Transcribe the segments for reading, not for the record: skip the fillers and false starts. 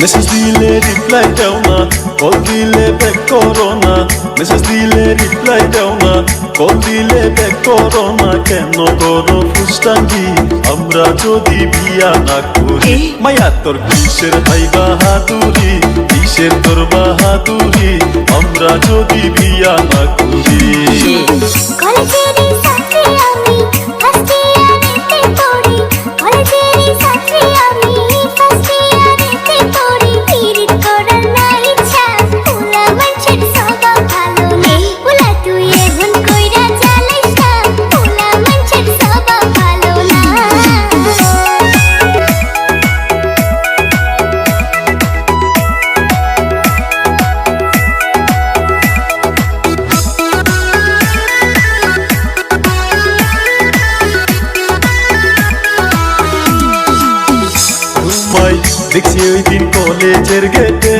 Message দিলে reply দাও না, কল দিলে ব্যাক করো না। মেসেজ দিলে রিপ্লাই দাও না, কল দিলে ব্যাক করো না। কেন করো ফুষ্টাঙ্গি আমরা যদি বিয়া না করি? মায়া তোর কিসের ভাই বাহাদুরি, কিসের তোর বাহাদুরি আমরা যদি বিয়া না করি? কলেজেরই ছাত্রী আমি, ফার্স্ট ইয়ারেতে পড়ি। কলেজেরই ছাত্রী আমি, ফার্স্ট ইয়ারেতে পড়ি। পিরিত করার না ইচ্ছা, পোলা মানুষের স্বভাব ভালো নেই। পোলা তুই এখন কইরা চালাইস না, পোলা মানুষের স্বভাব ভালো না। দেখছি ওই দিন কলেজের গেটে,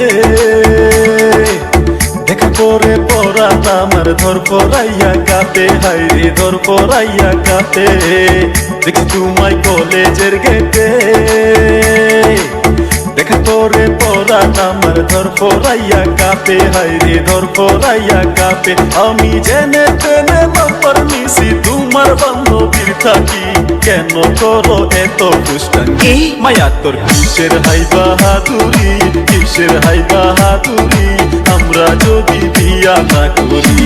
দেখা করে পড়াটা আমার ধর পড়াইয়া কাঁপে, হাইরে ধর পড়াইয়া কাঁপে। দেখছি তোমায় কলেজের গেটে, দেখা করে পড়াটা আমার ধর পড়াইয়া কাঁপে, হাইরে ধর পড়াইয়া কাঁপে। আমি জেনে তেনে নাম্বার নিছি তোমার বান্ধবীর থাকি, কেন করো এত ফুষ্টাঙ্গি? মায়া তোর কিসের হাই বাহাদুরি, কিসের হাই বাহাদুরি আমরা যদি বিয়া না করি?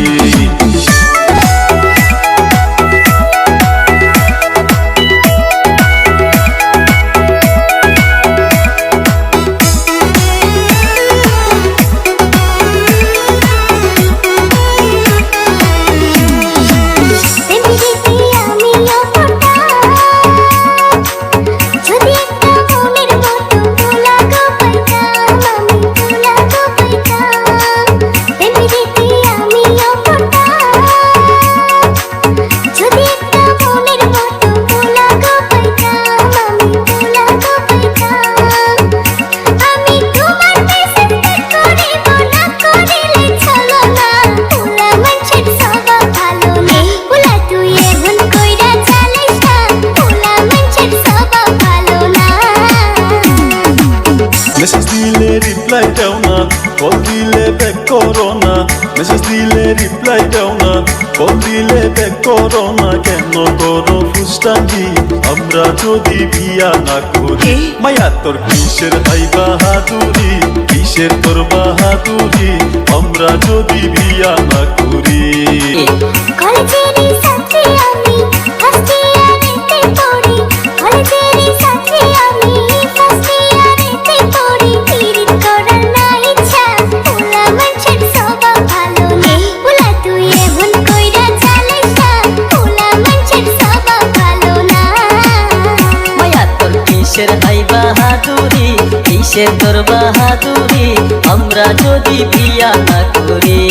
মেসেজ দিলে রিপ্লাই দাও না, কল দিলে ব্যাক করো না। মেসেজ দিলে রিপ্লাই দাও না, কল দিলে ব্যাক করো না। কেন করো ফুষ্টাঙ্গি আমরা যদি বিয়া না করি? মায়া তোর কিসের ভাই বাহাদুরি, কিসের তোর বাহাদুরি আমরা যদি বিয়া না করি? কলেজেরই ছাত্রী আমি, ফার্স্ট ইয়ারেতে পড়ি। কলেজেরই ছাত্রী আমি, ফার্স্ট ইয়ারেতে পড়ি। পিরিত করার না ইচ্ছা, পোলা মানুষের স্বভাব ভালো নেই। পোলা তুই এখন কইরা চালাইস না, পোলা মানুষের স্বভাব ভালো না। মায়া তোর কিসের হাই বাহাদুরি, কিসের তোর বাহাদুরি আমরা যদি বিয়া না করি?